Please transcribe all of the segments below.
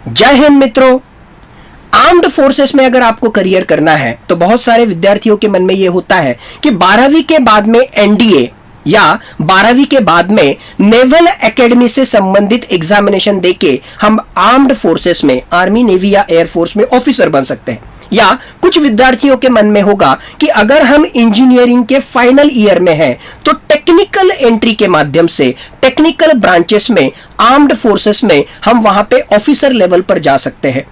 जय हिंद मित्रों। Armed forces में अगर आपको करियर करना है तो बहुत सारे विद्यार्थियों के मन में यह होता है कि 12वीं के बाद में एनडीए या 12वीं के बाद में नेवल एकेडमी से संबंधित एग्जामिनेशन देके हम आर्म्ड फोर्सेस में आर्मी, नेवी या एयरफोर्स में ऑफिसर बन सकते हैं। या कुछ विद्यार्थियों के मन में होगा कि अगर हम इंजीनियरिंग के फाइनल ईयर में हैं तो टेक्निकल एंट्री के माध्यम से टेक्निकल ब्रांचेस में आर्म्ड फोर्सेस में हम वहां पे ऑफिसर लेवल पर जा सकते हैं।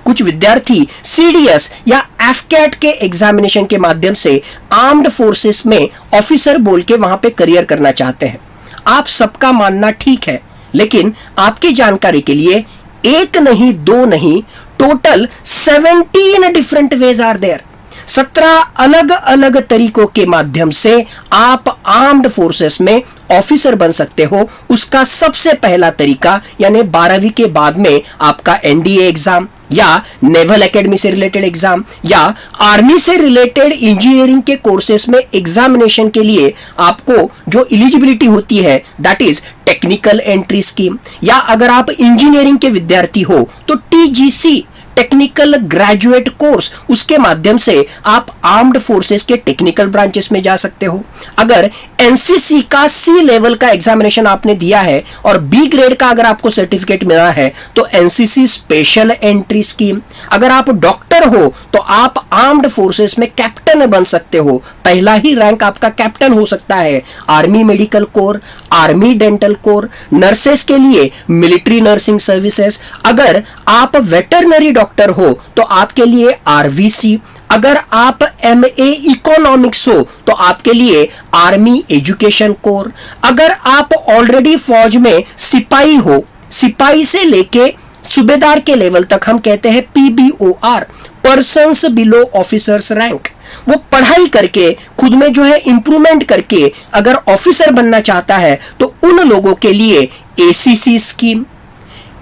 कुछ विद्यार्थी सीडीएस या एफकैट के एग्जामिनेशन के माध्यम से आर्म्ड फोर्सेस में ऑफिसर बोल के वहां पे करियर करना चाहते हैं। आप सबका मानना ठीक है, लेकिन आपकी जानकारी के लिए एक नहीं, दो नहीं, total 17 different ways are there. 17 अलग अलग तरीकों के माध्यम से आप आर्म्ड फोर्सेस में ऑफिसर बन सकते हो। उसका सबसे पहला तरीका यानी 12वीं के बाद में आपका एनडीए एग्जाम या नेवल एकेडमी से रिलेटेड एग्जाम या आर्मी से रिलेटेड इंजीनियरिंग के कोर्सेस में एग्जामिनेशन के लिए आपको जो एलिजिबिलिटी होती है that is technical entry scheme. या अगर आप इंजीनियरिंग के विद्यार्थी हो तो टीजीसी टेक्निकल ग्रेजुएट कोर्स, उसके माध्यम से आप आर्म्ड फोर्सेस के टेक्निकल ब्रांचेस में जा सकते हो। अगर एनसीसी का सी लेवल का एग्जामिनेशन आपने दिया है और बी ग्रेड का अगर आपको सर्टिफिकेट मिला है तो एनसीसी स्पेशल एंट्री स्कीम। अगर आप डॉक्टर हो तो आप आर्म्ड फोर्सेस में कैप्टन बन सकते हो, पहला ही रैंक आपका कैप्टन हो सकता है। Army medical corps, army dental core, nurses के लिए मिलिट्री नर्सिंग सर्विसेज। अगर आप वेटरनरी डॉक्टर हो तो आपके लिए आरवीसी। अगर आप एमए इकोनॉमिक्स हो तो आपके लिए आर्मी एजुकेशन कोर। अगर आप ऑलरेडी फौज में सिपाही हो, सिपाही से लेके सूबेदार के लेवल तक हम कहते हैं पीबीओआर, पर्सन्स बिलो ऑफिसर्स रैंक। वो पढ़ाई करके खुद में जो है इंप्रूवमेंट करके अगर ऑफिसर बनना चाहता है तो उन लोगों के लिए एसीसी स्कीम।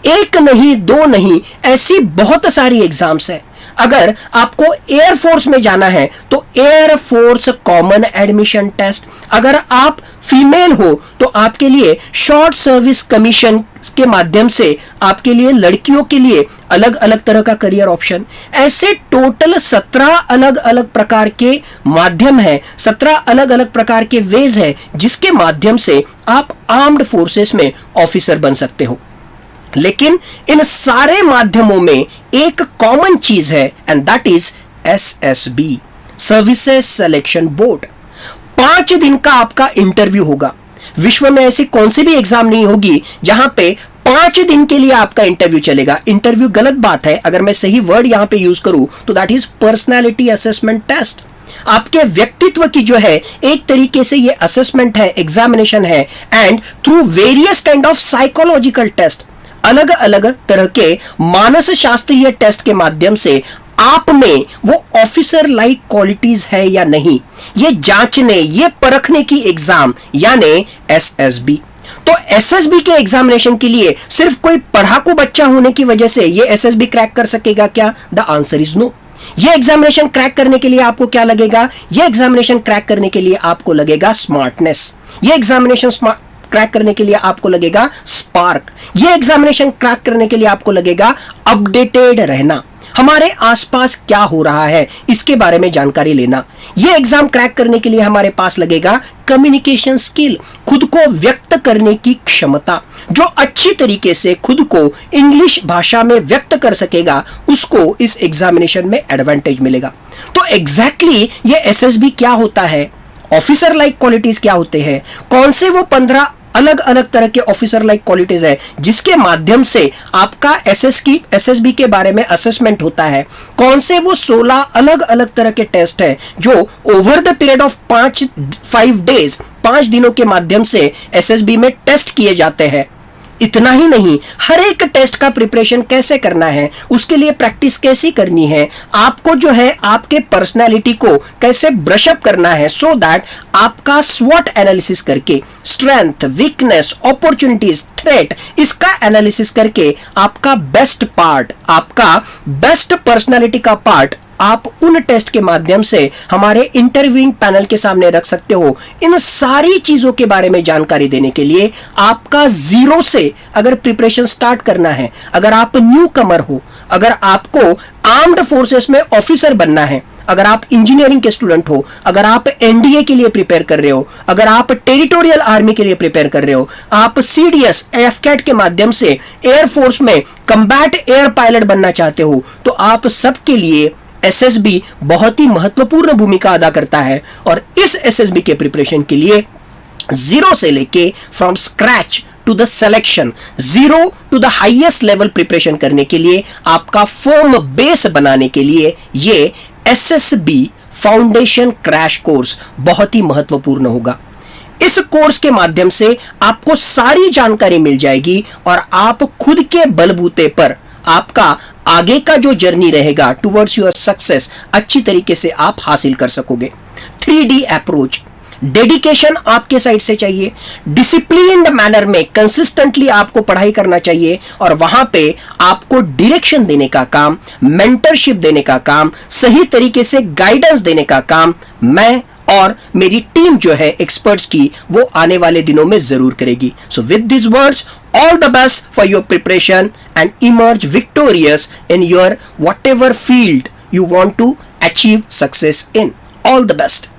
एक नहीं, दो नहीं, ऐसी बहुत सारी एग्जाम्स है। अगर आपको एयरफोर्स में जाना है तो एयरफोर्स कॉमन एडमिशन टेस्ट। अगर आप फीमेल हो तो आपके लिए शॉर्ट सर्विस कमीशन के माध्यम से आपके लिए लड़कियों के लिए अलग अलग तरह का करियर ऑप्शन। ऐसे टोटल 17 अलग अलग प्रकार के माध्यम है, 17 अलग अलग प्रकार के वेज है जिसके माध्यम से आप आर्म्ड फोर्सेस में ऑफिसर बन सकते हो। लेकिन इन सारे माध्यमों में एक कॉमन चीज है and that is SSB, services selection board. 5 दिन का आपका इंटरव्यू होगा। विश्व में ऐसी कौन सी भी एग्जाम नहीं होगी जहां पे 5 दिन के लिए आपका इंटरव्यू चलेगा। इंटरव्यू गलत बात है, अगर मैं सही वर्ड यहां पे यूज करूं तो that is personality assessment test. आपके व्यक्तित्व की जो है एक तरीके से ये असेसमेंट है, एग्जामिनेशन है, and through various kind of psychological test, अलग अलग तरह के मानस शास्त्रीय टेस्ट के माध्यम से आप में वो ऑफिसर लाइक क्वालिटीज है या नहीं, ये जांचने, ये परखने की एग्जाम यानी एसएसबी। तो एसएसबी के एग्जामिनेशन के लिए सिर्फ कोई पढ़ाकू बच्चा होने की वजह से ये एसएसबी क्रैक कर सकेगा क्या? The answer is no. ये एग्जामिनेशन क्रैक करने के लिए आपको क्या लगेगा? ये एग्जामिनेशन क्रैक करने के लिए आपको लगेगा स्मार्टनेस। ये एग्जामिनेशन क्रैक करने के लिए आपको लगेगा स्पार्क। ये एग्जामिनेशन क्रैक करने के लिए आपको लगेगा अपडेटेड रहना, हमारे आसपास क्या हो रहा है इसके बारे में जानकारी लेना। ये एग्जाम क्रैक करने के लिए हमारे पास लगेगा कम्युनिकेशन स्किल, खुद को व्यक्त करने की क्षमता। जो अच्छी तरीके से खुद को इंग्लिश भाषा में व्यक्त कर सकेगा उसको इस एग्जामिनेशन में एडवांटेज मिलेगा। तो एग्जैक्टली ये एसएसबी क्या होता है, ऑफिसर लाइक क्वालिटीज क्या होते हैं, कौन से वो 15 अलग अलग तरह के ऑफिसर लाइक क्वालिटीज है जिसके माध्यम से आपका एसएसबी के बारे में असेसमेंट होता है, कौन से वो 16 अलग अलग तरह के टेस्ट है जो over the period of 5 days, 5 दिनों के माध्यम से एसएसबी में टेस्ट किए जाते हैं। इतना ही नहीं, हर एक टेस्ट का प्रिपरेशन कैसे करना है, उसके लिए प्रैक्टिस कैसी करनी है, आपको जो है आपके पर्सनालिटी को कैसे ब्रशअप करना है सो दैट आपका स्वॉट एनालिसिस करके स्ट्रेंथ, वीकनेस, अपॉर्चुनिटीज, थ्रेट, इसका एनालिसिस करके आपका बेस्ट पार्ट, आपका बेस्ट पर्सनालिटी का पार्ट आप उन टेस्ट के माध्यम से हमारे इंटरव्यूइंग पैनल के सामने रख सकते हो। इन सारी चीजों के बारे में जानकारी देने के लिए आपका जीरो से अगर प्रिपरेशन स्टार्ट करना है, अगर आप न्यू कमर हो, अगर आपको आर्म्ड फोर्सेस में ऑफिसर बनना है, अगर आप इंजीनियरिंग के स्टूडेंट हो, अगर आप एनडीए के लिए प्रिपेयर कर रहे हो, अगर आप टेरिटोरियल आर्मी के लिए प्रिपेयर कर रहे हो, आप सीडीएस एफकैट के माध्यम से एयरफोर्स में कम्बैट एयर पायलट बनना चाहते हो, तो आप सबके लिए एसएसबी बहुत ही महत्वपूर्ण भूमिका अदा करता है। और इस एसएसबी के प्रिपरेशन के लिए जीरो से लेके from scratch to the selection, zero to the highest level preparation करने के लिए, आपका फर्म बेस बनाने के लिए ये एसएसबी फाउंडेशन क्रैश कोर्स बहुत ही महत्वपूर्ण होगा। इस कोर्स के माध्यम से आपको सारी जानकारी मिल जाएगी और आप खुद के बलबूते पर आपका आगे का जो जर्नी रहेगा टुवर्ड्स योर सक्सेस अच्छी तरीके से आप हासिल कर सकोगे। 3D अप्रोच, डेडिकेशन आपके साइड से चाहिए, डिसिप्लिन्ड मैनर में कंसिस्टेंटली आपको पढ़ाई करना चाहिए और वहां पे आपको डायरेक्शन देने का काम, मेंटरशिप देने का काम, सही तरीके से गाइडेंस देने का काम मैं और मेरी टीम जो है एक्सपर्ट्स की वो आने वाले दिनों में जरूर करेगी। So with this words, all the best for your preparation and emerge victorious in your whatever field you want to achieve success in. All the best.